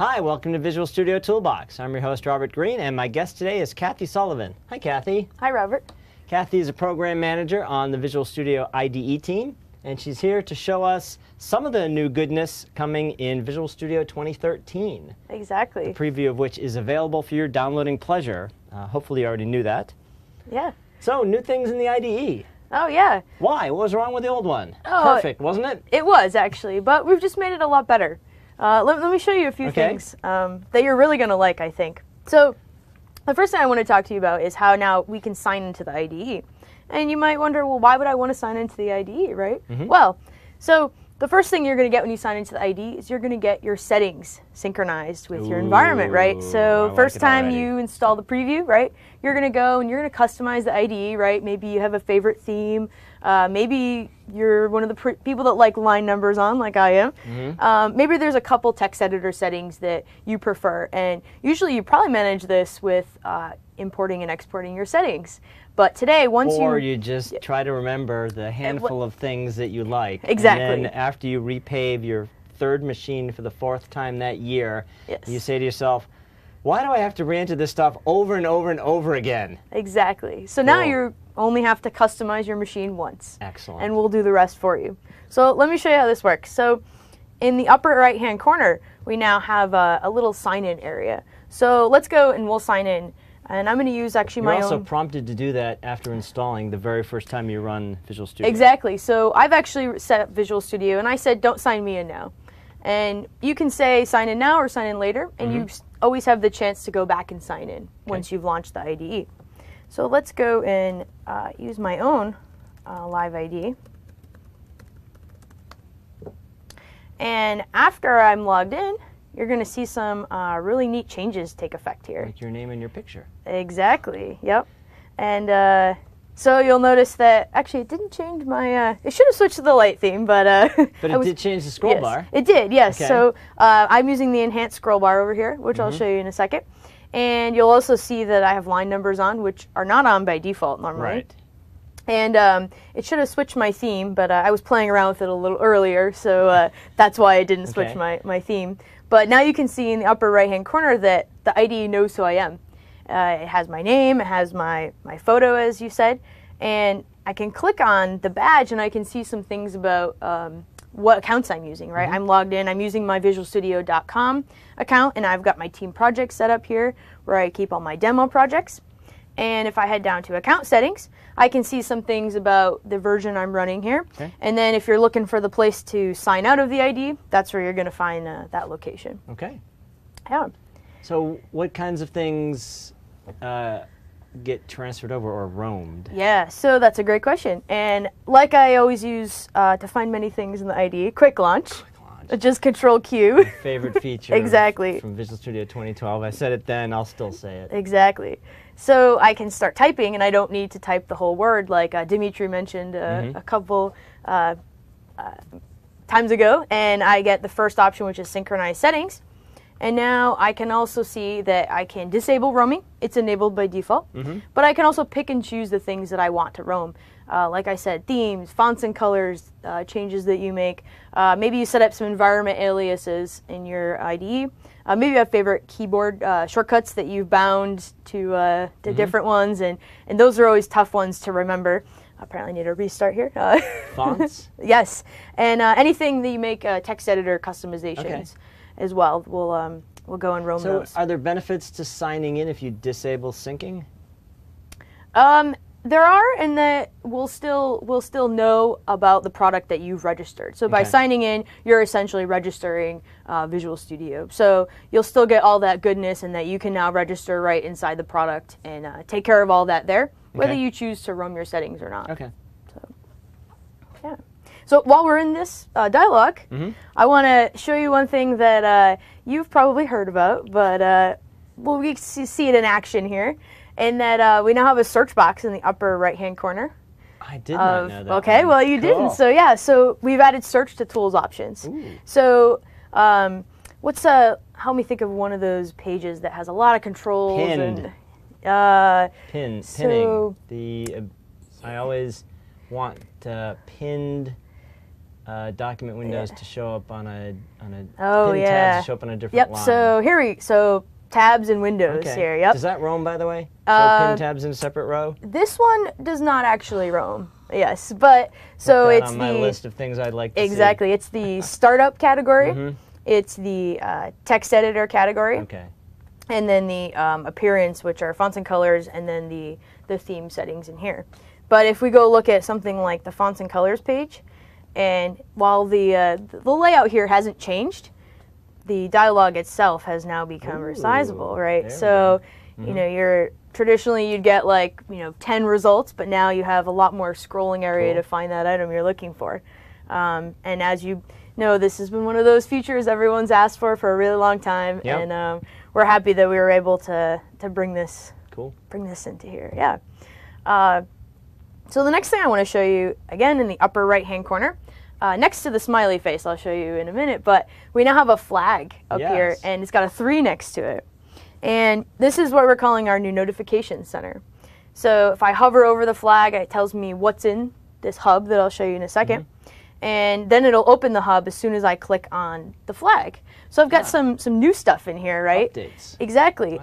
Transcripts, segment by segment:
Hi, welcome to Visual Studio Toolbox. I'm your host, Robert Green, and my guest today is Kathy Sullivan. Hi, Kathy. Hi, Robert. Kathy is a program manager on the Visual Studio IDE team, and she's here to show us some of the new goodness coming in Visual Studio 2013. Exactly. The preview of which is available for your downloading pleasure. Hopefully you already knew that. Yeah. So, new things in the IDE. Oh, yeah. Why? What was wrong with the old one? Oh, Perfect, wasn't it? It was, actually, but we've just made it a lot better. Let me show you a few things that you're really going to like, I think. So, the first thing I want to talk to you about is how now we can sign into the IDE. And you might wonder, well, why would I want to sign into the IDE, right? Well, so the first thing you're going to get when you sign into the IDE is you're going to get your settings synchronized with your environment, right? So first time you install the preview, right, you're going to go and you're going to customize the IDE, right? Maybe you have a favorite theme. Maybe you're one of the people that like line numbers on, like I am. Maybe there's a couple text editor settings that you prefer. And usually you probably manage this with importing and exporting your settings. But today, Or you just try to remember the handful of things that you like. Exactly. And then after you repave your third machine for the fourth time that year, you say to yourself, why do I have to re-enter this stuff over and over and over again? Exactly. So now you only have to customize your machine once. Excellent. And we'll do the rest for you. So let me show you how this works. So in the upper right-hand corner, we now have a little sign-in area. So let's go and we'll sign in. And I'm going to use actually my own. You're also prompted to do that after installing the very first time you run Visual Studio. Exactly. So I've actually set up Visual Studio, and I said, don't sign me in now. And you can say sign in now or sign in later, and you always have the chance to go back and sign in once you've launched the IDE. So let's go and use my own live IDE. And after I'm logged in, you're going to see some really neat changes take effect here. Like your name and your picture. Exactly, yep. And so you'll notice that, actually it didn't change my, it should have switched to the light theme, but... but it did change the scroll bar. It did, yes. Okay. So I'm using the enhanced scroll bar over here, which I'll show you in a second. And you'll also see that I have line numbers on, which are not on by default normally. Right. And it should have switched my theme, but I was playing around with it a little earlier, so that's why I didn't switch my theme. But now you can see in the upper right-hand corner that the IDE knows who I am. It has my name, it has my photo, as you said, and I can click on the badge and I can see some things about what accounts I'm using, right? I'm logged in, I'm using my visualstudio.com account, and I've got my team project set up here where I keep all my demo projects. And if I head down to account settings, I can see some things about the version I'm running here. And then if you're looking for the place to sign out of the IDE, that's where you're going to find that location. Okay. Yeah. So what kinds of things get transferred over or roamed? Yeah, so that's a great question. And like I always use to find many things in the IDE, quick launch. Just Control Q. My favorite feature Exactly. from Visual Studio 2012. I said it then, I'll still say it. Exactly. So I can start typing, and I don't need to type the whole word like Dimitri mentioned a couple times ago. And I get the first option, which is Synchronize Settings. And now I can also see that I can disable roaming. It's enabled by default. But I can also pick and choose the things that I want to roam. Like I said, themes, fonts and colors, changes that you make. Maybe you set up some environment aliases in your IDE. Maybe you have favorite keyboard shortcuts that you've bound to different ones, and those are always tough ones to remember. Apparently I need a restart here. Fonts? Yes, and anything that you make text editor customizations as well, we'll go and roam those. So are there benefits to signing in if you disable syncing? There are, and that we'll still know about the product that you've registered. So by signing in, you're essentially registering Visual Studio. So you'll still get all that goodness, and that you can now register right inside the product and take care of all that there, whether you choose to roam your settings or not. Okay. So, yeah. So while we're in this dialogue, I want to show you one thing that you've probably heard about, but we see it in action here. And that we now have a search box in the upper right-hand corner. I did not know that. Okay, well you didn't. So yeah, so we've added search to tools options. So help me think of one of those pages that has a lot of controls. Pinned. Pinning. I always want pinned document windows to show up on a oh, hidden yeah. tabs to show up on a different Yep. line. So tabs and windows here. Yep. Does that roam, by the way? Show pin tabs in a separate row? This one does not actually roam. Yes, but so Put that it's on my list of things I'd like to exactly. see. It's the startup category. It's the text editor category. Okay. And then the appearance, which are fonts and colors, and then the theme settings in here. But if we go look at something like the fonts and colors page, and while the layout here hasn't changed, the dialogue itself has now become resizable, right? So, you know, traditionally you'd get like, 10 results, but now you have a lot more scrolling area to find that item you're looking for. And as you know, this has been one of those features everyone's asked for a really long time, and we're happy that we were able to bring this into here. Yeah. So the next thing I want to show you, again in the upper right-hand corner, next to the smiley face, I'll show you in a minute, but we now have a flag up here, and it's got a 3 next to it. And this is what we're calling our new notification center. So if I hover over the flag, it tells me what's in this hub that I'll show you in a second. And then it'll open the hub as soon as I click on the flag. So I've got some new stuff in here, right? Updates. Exactly.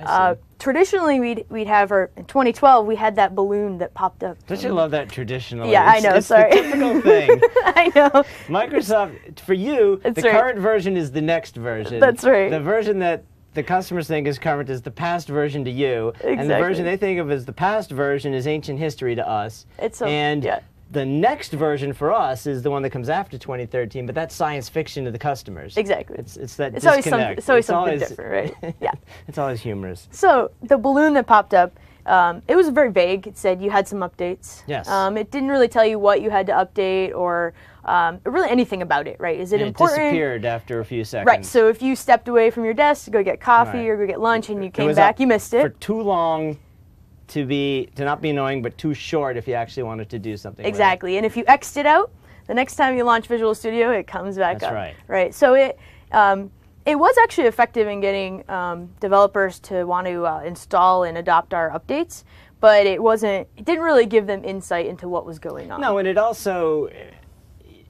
Traditionally, we'd have in 2012 we had that balloon that popped up. Don't you love that traditionally? Yeah, I know. It's sorry. the typical thing. I know. Microsoft, for you, the current version is the next version. That's right. The version that the customers think is current is the past version to you, and the version they think of as the past version is ancient history to us. The next version for us is the one that comes after 2013, but that's science fiction to the customers. Exactly. It's that it's disconnect. Always something different, right? Yeah. It's always humorous. So the balloon that popped up, it was very vague. It said you had some updates. Yes. It didn't really tell you what you had to update or really anything about it, right? Is it important? It disappeared after a few seconds. Right. So if you stepped away from your desk to go get coffee or go get lunch and you came back, you missed it. For too long to not be annoying, but too short if you actually wanted to do something. Exactly. And if you X'd it out, the next time you launch Visual Studio, it comes back up. That's right. Right. So it was actually effective in getting developers to want to install and adopt our updates, but it didn't really give them insight into what was going on. No, and it also,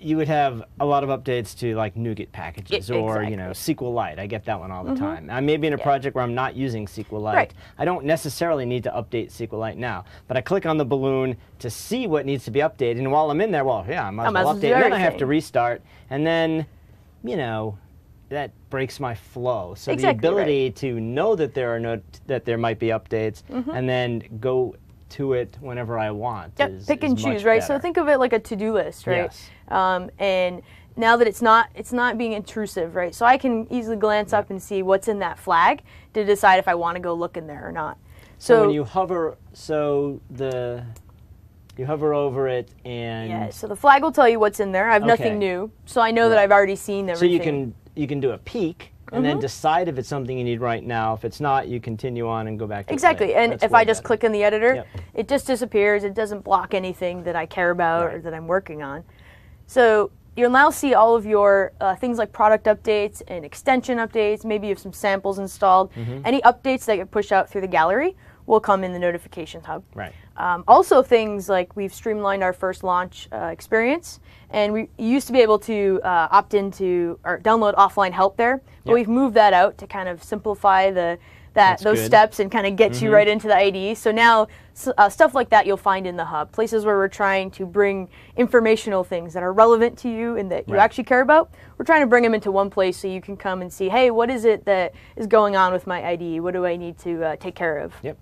you would have a lot of updates to like NuGet packages or SQLite. I get that one all the time. I may be in a project where I'm not using SQLite. Right. I don't necessarily need to update SQLite now, but I click on the balloon to see what needs to be updated, and while I'm in there, I might as well update, and then I have to restart, and then, that breaks my flow. So the ability to know that there might be updates and then go to it whenever I want. Pick and choose, right? So think of it like a to-do list, right? Yes. And now that it's not being intrusive, right? So I can easily glance up and see what's in that flag to decide if I want to go look in there or not. So when you hover, you hover over it and so the flag will tell you what's in there. I have nothing new, so I know that I've already seen everything. So you can do a peek and then decide if it's something you need right now. If it's not, you continue on and go back to Exactly, and if I just click in the editor, Yep. it just disappears. It doesn't block anything that I care about or that I'm working on. So you'll now see all of your things like product updates and extension updates. Maybe you have some samples installed. Any updates that get pushed out through the gallery will come in the notification hub. Right. Also things like we've streamlined our first launch experience, and we used to be able to opt into or download offline help there, but we've moved that out to kind of simplify those steps and kind of get you right into the IDE. So now stuff like that you'll find in the hub, places where we're trying to bring informational things that are relevant to you and that you actually care about. We're trying to bring them into one place so you can come and see, hey, what is it that is going on with my IDE? What do I need to take care of? Yep.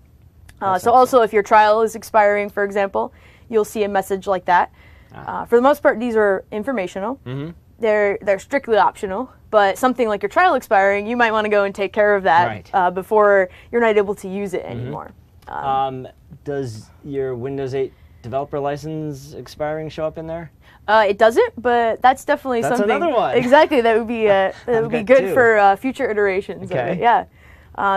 So also if your trial is expiring, for example, you'll see a message like that. For the most part, these are informational. They're strictly optional, but something like your trial expiring, you might want to go and take care of that before you're not able to use it anymore. Does your Windows 8 developer license expiring show up in there? It doesn't, but that's definitely something. That's another one. Exactly, that would be good for future iterations of it. Yeah.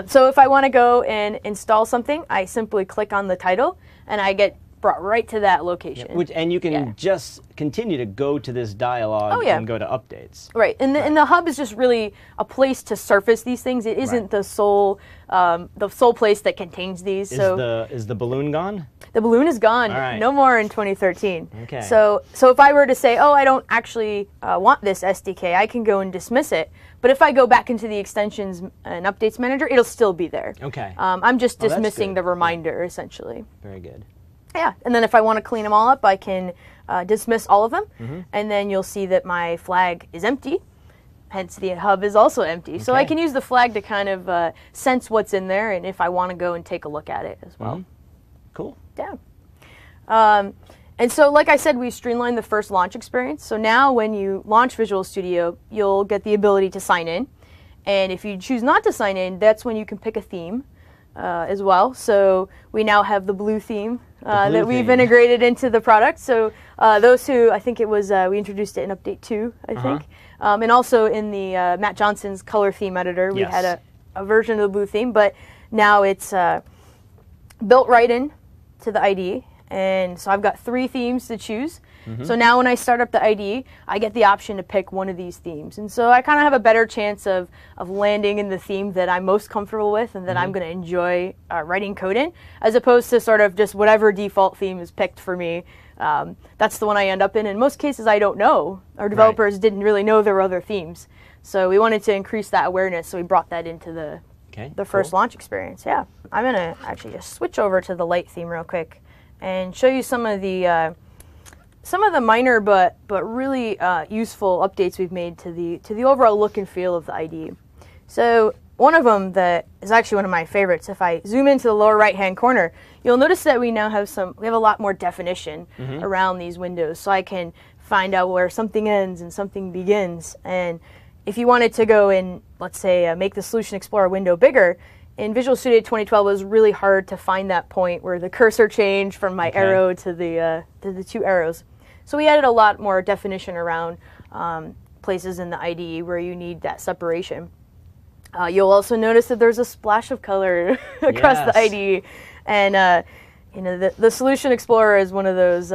So if I want to go and install something, I simply click on the title, and I get brought right to that location. Yep. And you can just continue to go to this dialog and go to updates. Right, and the hub is just really a place to surface these things. It isn't the sole place that contains these. Is the balloon gone? The balloon is gone. All right. No more in 2013. Okay. So if I were to say, oh, I don't actually want this SDK, I can go and dismiss it. But if I go back into the extensions and updates manager, it'll still be there. Okay. I'm just dismissing the reminder, essentially. Very good. Yeah, and then if I want to clean them all up, I can dismiss all of them, and then you'll see that my flag is empty, hence the hub is also empty. So I can use the flag to kind of sense what's in there, and if I want to go and take a look at it as well. Cool. Yeah. And so, like I said, we streamlined the first launch experience. So now when you launch Visual Studio, you'll get the ability to sign in. And if you choose not to sign in, that's when you can pick a theme as well. So we now have the blue theme that we've integrated into the product. So those who, I think it was, we introduced it in Update 2, I think. And also in the Matt Johnson's color theme editor, we had a version of the blue theme. But now it's built right in to the IDE. And so I've got 3 themes to choose. So now when I start up the IDE, I get the option to pick one of these themes. And so I kind of have a better chance of landing in the theme that I'm most comfortable with and that I'm going to enjoy writing code in, as opposed to sort of just whatever default theme is picked for me. That's the one I end up in. In most cases, I don't know. Our developers didn't really know there were other themes. So we wanted to increase that awareness, so we brought that into the first launch experience. Yeah. I'm going to actually just switch over to the light theme real quick and show you some of the minor but really useful updates we've made to the overall look and feel of the IDE. So one of them that is actually one of my favorites, if I zoom into the lower right hand corner, you'll notice that we now have a lot more definition around these windows, so I can find out where something ends and something begins. And if you wanted to go and, let's say, make the Solution Explorer window bigger, in Visual Studio 2012, it was really hard to find that point where the cursor changed from my arrow to the 2 arrows. So we added a lot more definition around places in the IDE where you need that separation. You'll also notice that there's a splash of color across the IDE, and you know, the Solution Explorer is one of those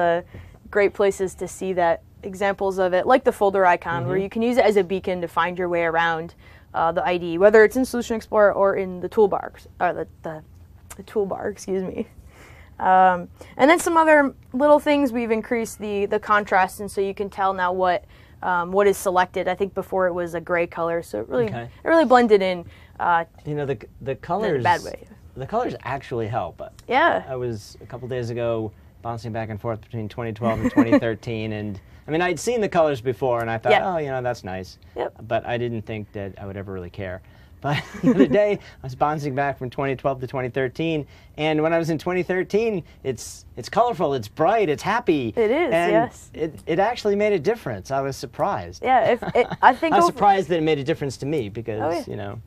great places to see that examples of it, like the folder icon, where you can use it as a beacon to find your way around the IDE, whether it's in Solution Explorer or in the toolbar, or the toolbar, excuse me. And then some other little things, we've increased the contrast, and so you can tell now what is selected. I think before it was a gray color, so it really blended in. You know, the colors, in a bad way. The colors actually help. Yeah. I was a couple days ago bouncing back and forth between 2012 and 2013, and I mean, I'd seen the colors before, and I thought, oh, you know, that's nice. But I didn't think that I would ever really care. But the other day, I was bouncing back from 2012 to 2013, and when I was in 2013, it's colorful, it's bright, it's happy. It is, and yes. It actually made a difference. I was surprised. Yeah, I think I was surprised that it made a difference to me because, you know,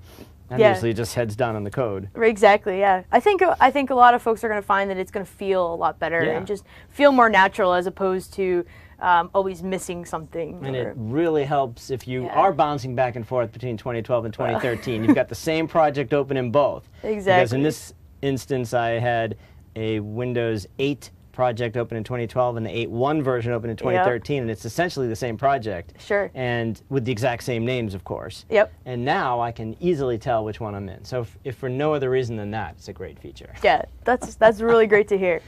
I'm usually just heads down on the code. Exactly, yeah. I think a lot of folks are going to find that it's going to feel a lot better and just feel more natural as opposed to always missing something. And it really helps if you are bouncing back and forth between 2012 and 2013. You've got the same project open in both. Exactly. Because in this instance, I had a Windows 8 project open in 2012 and the 8.1 version open in 2013, and it's essentially the same project. Sure. And with the exact same names, of course. Yep. And now I can easily tell which one I'm in. So if for no other reason than that, it's a great feature. Yeah, that's really great to hear.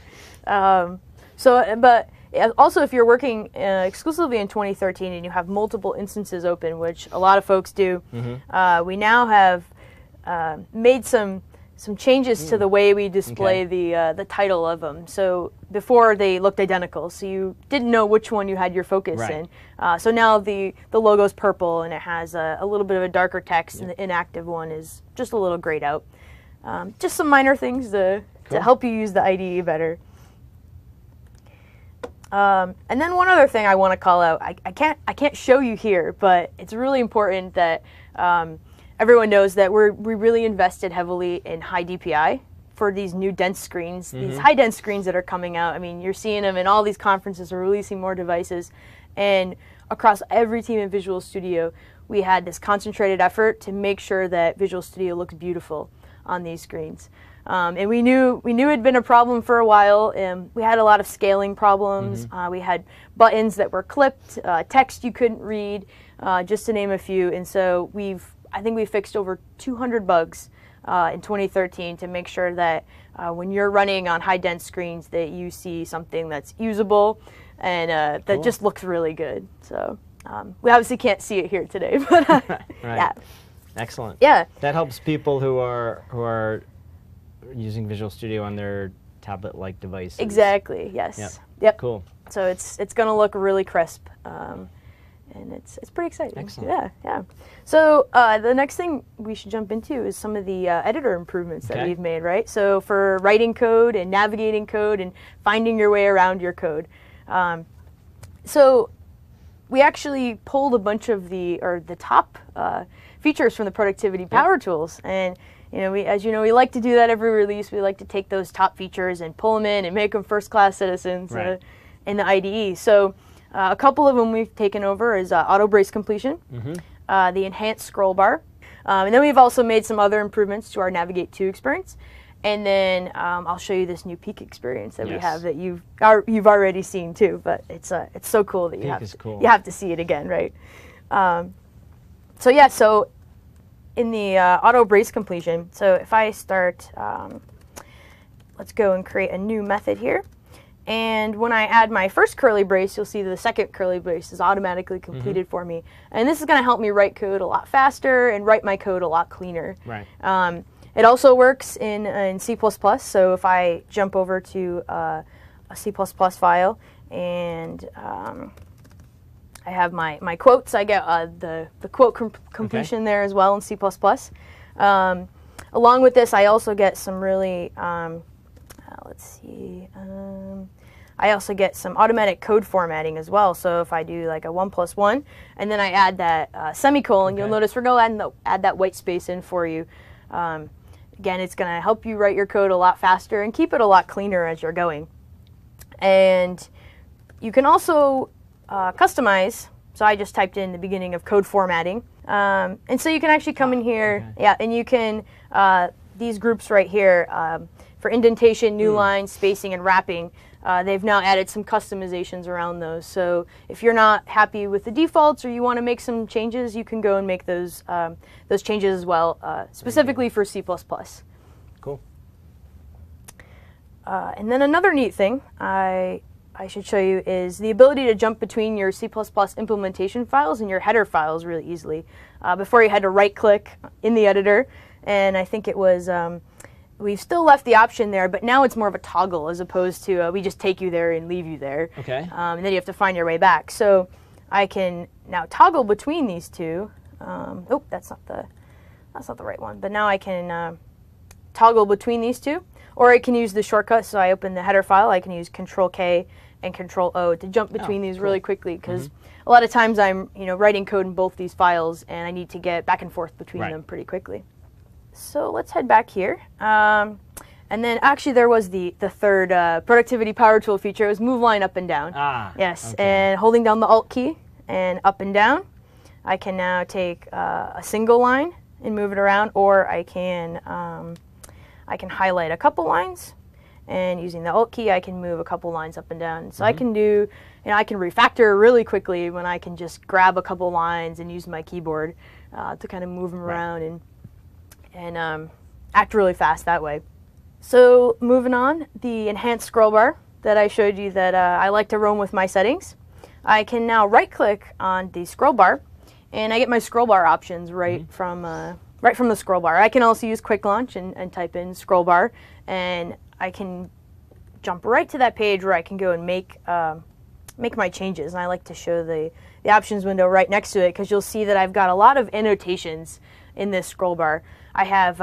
But also, if you're working exclusively in 2013 and you have multiple instances open, which a lot of folks do, we now have made some changes to the way we display the title of them. So before they looked identical, so you didn't know which one you had your focus in. So now the logo's purple and it has a little bit of a darker text, and the inactive one is just a little grayed out. Just some minor things to help you use the IDE better. And then one other thing I want to call out, I can't show you here, but it's really important that everyone knows that we really invested heavily in high DPI for these new dense screens, these high dense screens that are coming out. I mean, you're seeing them in all these conferences. We're releasing more devices, and across every team in Visual Studio, we had this concentrated effort to make sure that Visual Studio looks beautiful on these screens. And we knew it had been a problem for a while. We had a lot of scaling problems. We had buttons that were clipped, text you couldn't read, just to name a few. And so I think we fixed over 200 bugs in 2013 to make sure that when you're running on high-dense screens that you see something that's usable and that just looks really good. So we obviously can't see it here today, but right. Yeah. Excellent. Yeah. That helps people who are using Visual Studio on their tablet-like devices. Exactly. Yes. Yep. Cool. So it's going to look really crisp, and it's pretty exciting. Excellent. Yeah. So the next thing we should jump into is some of the editor improvements that we've made, right? So for writing code and navigating code and finding your way around your code. So we actually pulled a bunch of the top features from the productivity power tools, and as you know, we like to do that every release. We like to take those top features and pull them in and make them first-class citizens in the IDE. So a couple of them we've taken over is auto brace completion, the enhanced scroll bar, and then we've also made some other improvements to our Navigate 2 experience. And then I'll show you this new Peek experience that we have that you've already seen too. But it's so cool that you have to see it again, right? So in the auto brace completion, so if I start, let's go and create a new method here. And when I add my first curly brace, you'll see the second curly brace is automatically completed for me. And this is going to help me write code a lot faster and write my code a lot cleaner. Right. It also works in C++. So if I jump over to a C++ file and I have my quotes, I get the quote completion there as well in C++. Along with this, I also get some really, let's see, I also get some automatic code formatting as well. So if I do like a 1+1 and then I add that semicolon, you'll notice we're going to add that white space in for you. Again, it's going to help you write your code a lot faster and keep it a lot cleaner as you're going. And you can also customize. So I just typed in the beginning of code formatting. And so you can actually come in here, and you can, these groups right here, for indentation, new lines, spacing, and wrapping, they've now added some customizations around those. So if you're not happy with the defaults or you want to make some changes, you can go and make those changes as well, specifically for C++. Cool. And then another neat thing I should show you is the ability to jump between your C++ implementation files and your header files really easily. Before you had to right-click in the editor, and I think it was, we've still left the option there, but now it's more of a toggle as opposed to we just take you there and leave you there. Okay. And then you have to find your way back. So I can now toggle between these two. Oh, that's not the right one. But now I can toggle between these two, or I can use the shortcut. So I open the header file. I can use Control-K and Control-O to jump between these really quickly, because a lot of times I'm writing code in both these files, and I need to get back and forth between them pretty quickly. So let's head back here. And then actually there was the third productivity power tool feature. It was move line up and down. Yes, and holding down the Alt key and up and down, I can now take a single line and move it around, or I can highlight a couple lines, and using the Alt key I can move a couple lines up and down. So I can do, I can refactor really quickly when I can just grab a couple lines and use my keyboard to kind of move them around and act really fast that way. So moving on, the enhanced scroll bar that I showed you that I like to roam with my settings. I can now right-click on the scroll bar, and I get my scroll bar options right from the scroll bar. I can also use Quick Launch and type in scroll bar, and I can jump right to that page where I can go and make my changes. And I like to show the options window right next to it, because you'll see that I've got a lot of annotations in this scroll bar. I have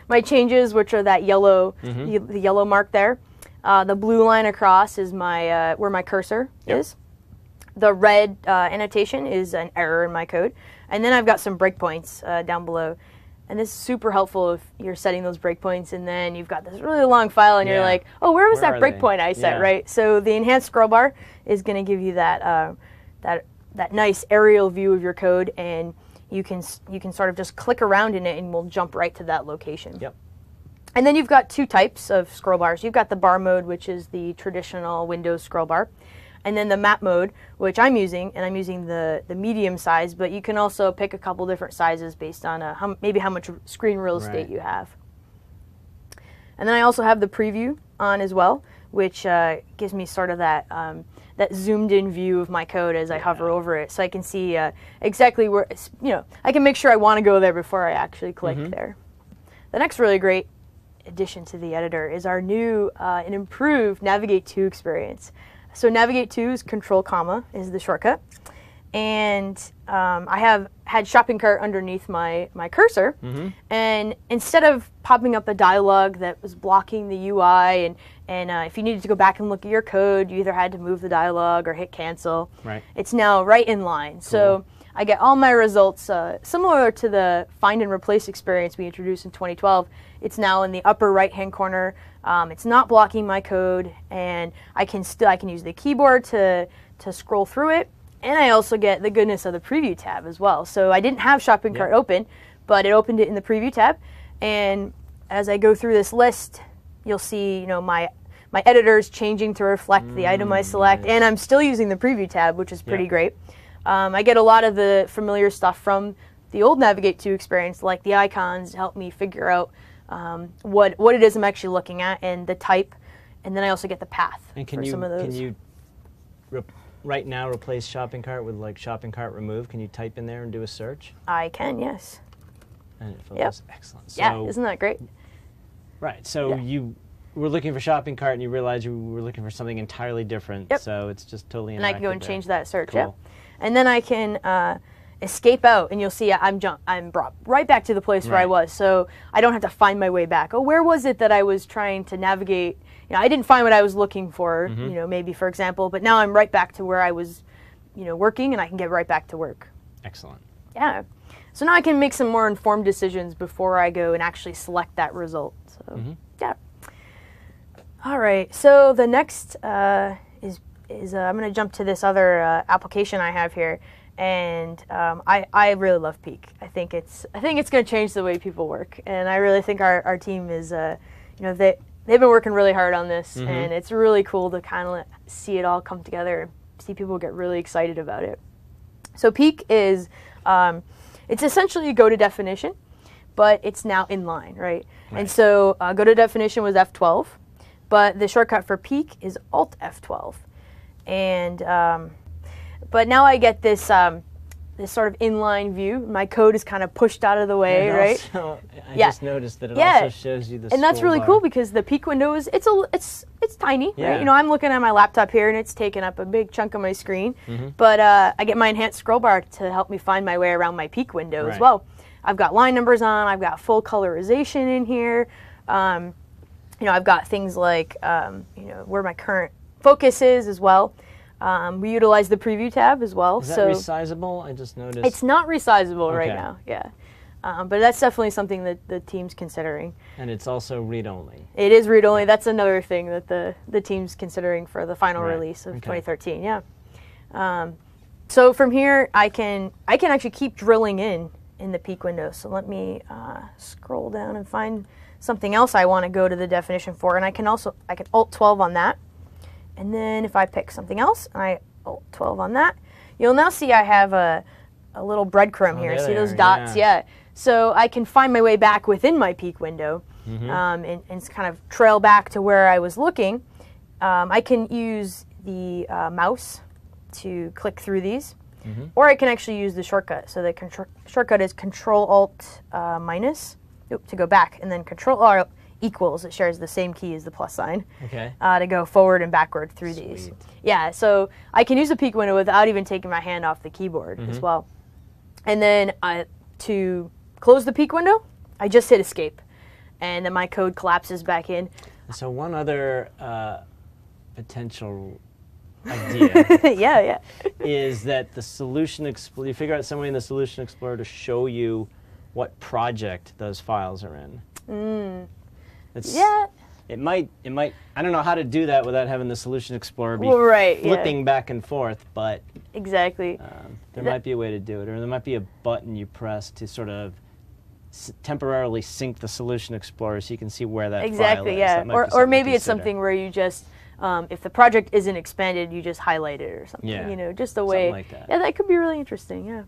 my changes, which are that yellow, the yellow mark there. The blue line across is my where my cursor is. The red annotation is an error in my code. And then I've got some breakpoints down below. And this is super helpful if you're setting those breakpoints and then you've got this really long file and you're like, oh, where was that breakpoint I set, right? So the enhanced scroll bar is going to give you that that nice aerial view of your code, and you can sort of just click around in it and we'll jump right to that location. And then you've got two types of scroll bars. You've got the bar mode, which is the traditional Windows scroll bar, and then the map mode, which I'm using, and I'm using the medium size, but you can also pick a couple different sizes based on maybe how much screen real estate you have. And then I also have the preview on as well, which gives me sort of that that zoomed in view of my code as I hover over it, so I can see exactly where, I can make sure I want to go there before I actually click there. The next really great addition to the editor is our new and improved Navigate To experience. So Navigate To is Control comma is the shortcut, and I have had shopping cart underneath my cursor, and instead of popping up the dialog that was blocking the UI, and if you needed to go back and look at your code, you either had to move the dialog or hit cancel. It's now right in line. Cool. So I get all my results similar to the find and replace experience we introduced in 2012. It's now in the upper right-hand corner. It's not blocking my code, and I can use the keyboard to scroll through it, and I also get the goodness of the preview tab as well. So I didn't have shopping cart open, but it opened it in the preview tab, and as I go through this list, you'll see my editor's changing to reflect the item I select, and I'm still using the preview tab, which is pretty great. I get a lot of the familiar stuff from the old Navigate To experience, like the icons to help me figure out what it is I'm actually looking at and the type, and then I also get the path for some of those. Can you right now replace shopping cart with like shopping cart remove? Can you type in there and do a search? I can, yes. And it fills. Excellent. So, yeah, isn't that great? Right. So you were looking for shopping cart and you realized you were looking for something entirely different. So it's just totally interactive. And I can go and change that search. Cool. And then I can escape out, and you'll see I'm brought right back to the place where I was, so I don't have to find my way back. Oh, where was it that I was trying to navigate? I didn't find what I was looking for, maybe for example, but now I'm right back to where I was, working, and I can get right back to work. Excellent. Yeah. So now I can make some more informed decisions before I go and actually select that result. So yeah. All right. So the next is I'm going to jump to this other application I have here. And I really love Peak. I think it's going to change the way people work, and I really think our team is they've been working really hard on this, and it's really cool to kind of see it all come together, see people get really excited about it. So Peak is it's essentially a go to definition, but it's now inline, right? And so go to definition was F12, but the shortcut for Peak is Alt F12, and but now I get this this sort of inline view. My code is kind of pushed out of the way, right? Also, I just noticed that it also shows you the and that's really cool because the Peak window is it's tiny, right? I'm looking at my laptop here and it's taking up a big chunk of my screen, but I get my enhanced scroll bar to help me find my way around my Peak window as well. I've got line numbers on. I've got full colorization in here. I've got things like where my current focus is as well. We utilize the preview tab as well. Is that resizable? I just noticed. It's not resizable right now, but that's definitely something that the team's considering. And it's also read-only. It is read-only. That's another thing that the team's considering for the final release of 2013, so from here, I can actually keep drilling in the Peak window. So let me scroll down and find something else I want to go to the definition for. And I can Alt 12 on that. And then if I pick something else, and I Alt 12 on that, you'll now see I have a little breadcrumb here. See those dots? So I can find my way back within my Peak window and kind of trail back to where I was looking. I can use the mouse to click through these, or I can actually use the shortcut. So the shortcut is Control Alt minus to go back, and then Control Alt equals. It shares the same key as the plus sign to go forward and backward through these. So I can use the Peak window without even taking my hand off the keyboard as well. And then to close the Peak window, I just hit escape, and then my code collapses back in. So one other potential idea is that the Solution Explorer, you figure out some way in the Solution Explorer to show you what project those files are in. It might. I don't know how to do that without having the Solution Explorer be flipping back and forth, but there might be a way to do it, or there might be a button you press to sort of temporarily sync the Solution Explorer so you can see where that file is. That or maybe it's something where you just, if the project isn't expanded, you just highlight it or something. Yeah. You know, just a way. Like that. Yeah, that could be really interesting. Yeah.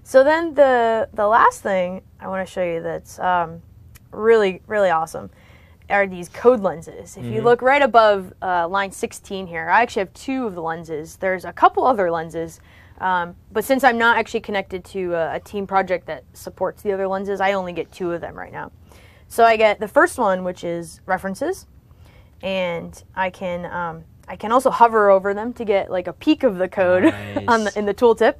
So then the last thing I want to show you that's really, really awesome are these code lenses. If you look right above line 16 here, I actually have 2 of the lenses. There's a couple other lenses, but since I'm not actually connected to a team project that supports the other lenses, I only get 2 of them right now. So I get the first one, which is references, and I can also hover over them to get like a peek of the code in the tooltip,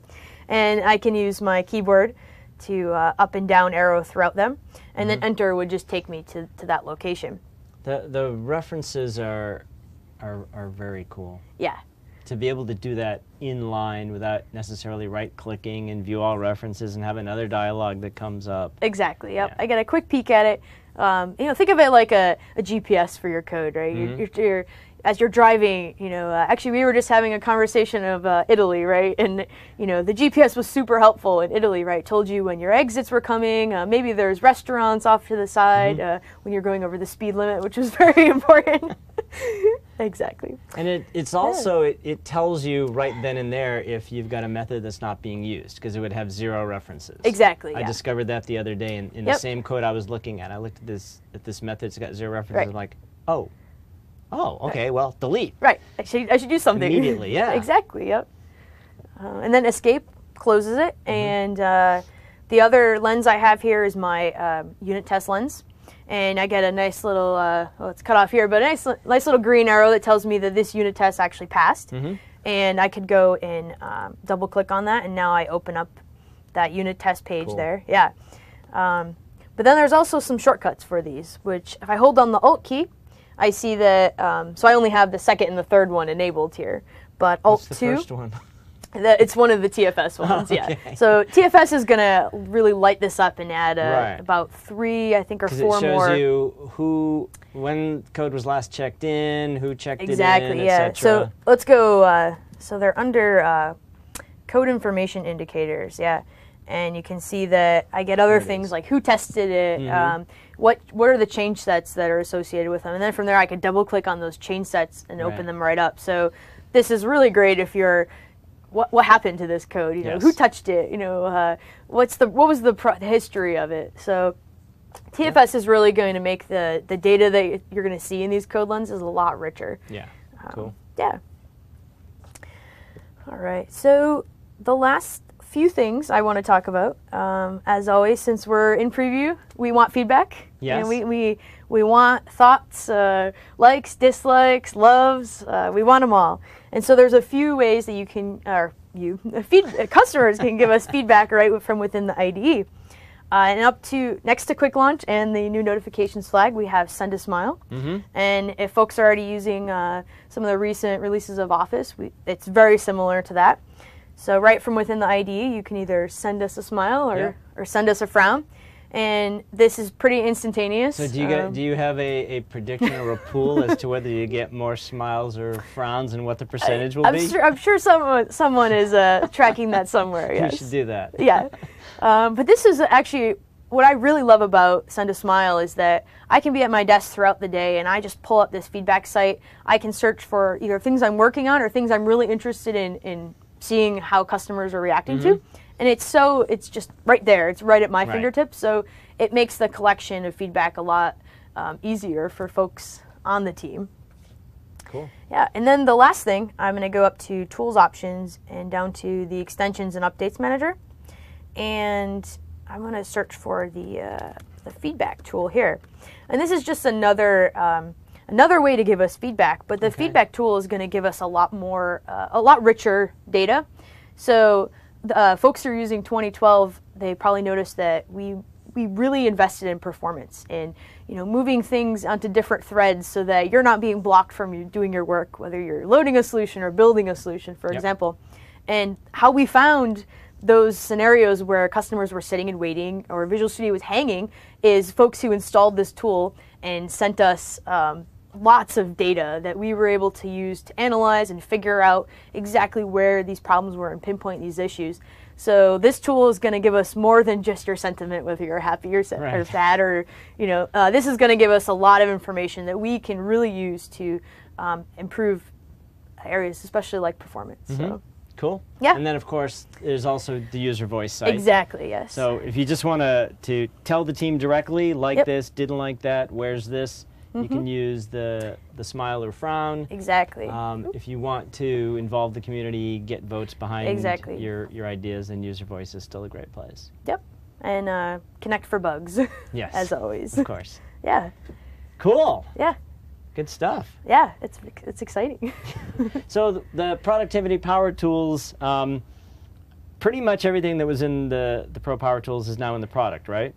and I can use my keyboard to up and down arrow throughout them, and then enter would just take me to that location. The references are very cool. Yeah. To be able to do that in line without necessarily right-clicking and view all references and have another dialog that comes up. Exactly. Yep. Yeah. I get a quick peek at it. You know, think of it like a GPS for your code, right? You're as you're driving, you know, actually we were just having a conversation of Italy, right? And, you know, the GPS was super helpful in Italy, right? Told you when your exits were coming, maybe there's restaurants off to the side when you're going over the speed limit, which was very important. Exactly. And it's also, it tells you right then and there if you've got a method that's not being used, because it would have 0 references. Exactly, I discovered that the other day in the same code I was looking at. I looked at this method, it's got 0 references, Right. I'm like, oh, okay, well, delete. Right, I should do something. Immediately, yeah. Exactly, yep. And then escape closes it, and the other lens I have here is my unit test lens. And I get a nice little, well, it's cut off here, but a nice little green arrow that tells me that this unit test actually passed. And I could go and double click on that, and now I open up that unit test page there. Yeah. But then there's also some shortcuts for these, which if I hold down the Alt key, I see that, so I only have the second and the third one enabled here. But Alt 2. What's the first one? It's one of the TFS ones, yeah. So TFS is going to really light this up and add about 3, I think, or 4 more. Because it shows you when code was last checked in, who checked it in, Exactly, yeah. etc. So let's go, so they're under code information indicators, yeah. And you can see that I get other things like who tested it, what are the change sets that are associated with them. And then from there I could double click on those change sets and open them right up. So this is really great if you're, what happened to this code? You know, who touched it? You know, what was the history of it? So TFS is really going to make the data that you're going to see in these code lenses a lot richer. Yeah, cool. Yeah. All right. So the last few things I want to talk about, as always, since we're in preview, we want feedback. Yes. And we want thoughts, likes, dislikes, loves. We want them all. And so there's a few ways that you can, customers can give us feedback right from within the IDE. And next to Quick Launch and the new notifications flag, we have Send a Smile. And if folks are already using some of the recent releases of Office, it's very similar to that. So right from within the IDE, you can either send us a smile or send us a frown. And this is pretty instantaneous. So do you have a prediction or a pool as to whether you get more smiles or frowns and what the percentage will be? I'm sure someone is tracking that somewhere. Yes. We should do that. Yeah. But this is actually what I really love about Send a Smile is that I can be at my desk throughout the day and I just pull up this feedback site. I can search for either things I'm working on or things I'm really interested in seeing how customers are reacting to. And it's just right there. It's right at my fingertips. So it makes the collection of feedback a lot easier for folks on the team. Cool. Yeah, and then the last thing, I'm going to go up to Tools Options and down to the Extensions and Updates Manager. And I'm going to search for the feedback tool here. And this is just another way to give us feedback. But the feedback tool is going to give us a lot richer data. So folks who are using 2012, they probably noticed that we really invested in performance and moving things onto different threads so that you're not being blocked from doing your work, whether you're loading a solution or building a solution, for example. And how we found those scenarios where customers were sitting and waiting or Visual Studio was hanging is folks who installed this tool and sent us lots of data that we were able to use to analyze and figure out exactly where these problems were and pinpoint these issues. So this tool is going to give us more than just your sentiment, whether you're happy or sad, or this is going to give us a lot of information that we can really use to improve areas, especially like performance. So. Cool. Yeah. And then, of course, there's also the user voice site. Exactly, yes. So if you just want to tell the team directly, like this, didn't like that, where's this, you can use the smile or frown. Exactly. If you want to involve the community, get votes behind your ideas, then user voice is still a great place. Yep. And connect for bugs. Yes. As always. Of course. Yeah. Cool. Yeah. Good stuff. Yeah, it's exciting. So the productivity power tools, pretty much everything that was in the Pro Power Tools is now in the product, right?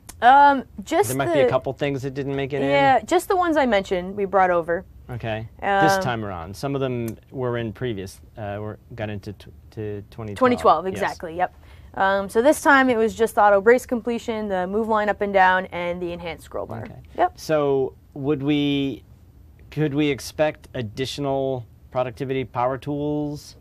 Just there might be a couple things that didn't make it in. Yeah, just the ones I mentioned we brought over. Okay. This time around, some of them were in previous, got into 2012. 2012, exactly. Yes. Yep. So this time it was just auto brace completion, the move line up and down, and the enhanced scroll bar. Okay. Yep. So could we expect additional productivity power tools?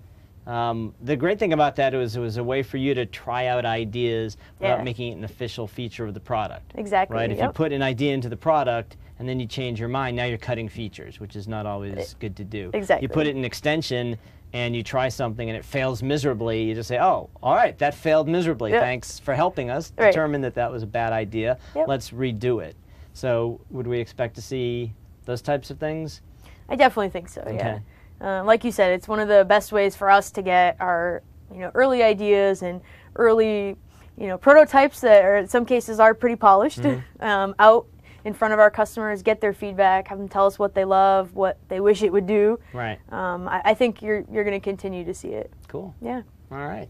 The great thing about that was it was a way for you to try out ideas without making it an official feature of the product. Exactly. Right? If you put an idea into the product and then you change your mind, now you're cutting features, which is not always good to do. Exactly. You put it in extension and you try something and it fails miserably, you just say, oh, all right, that failed miserably. Thanks for helping us determine that was a bad idea. Let's redo it. So would we expect to see those types of things? I definitely think so, yeah. Like you said, it's one of the best ways for us to get our early ideas and early prototypes that are, in some cases are pretty polished out in front of our customers, get their feedback, have them tell us what they love, what they wish it would do. Right. I think you're going to continue to see it. Cool. Yeah. All right.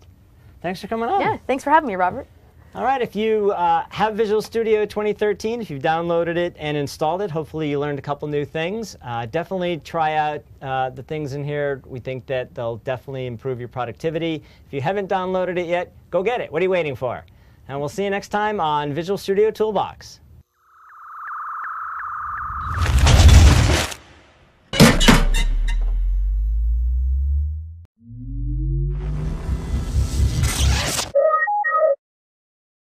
Thanks for coming on. Yeah, thanks for having me, Robert. All right, if you have Visual Studio 2013, if you've downloaded it and installed it, hopefully you learned a couple new things. Definitely try out the things in here. We think that they'll definitely improve your productivity. If you haven't downloaded it yet, go get it. What are you waiting for? And we'll see you next time on Visual Studio Toolbox.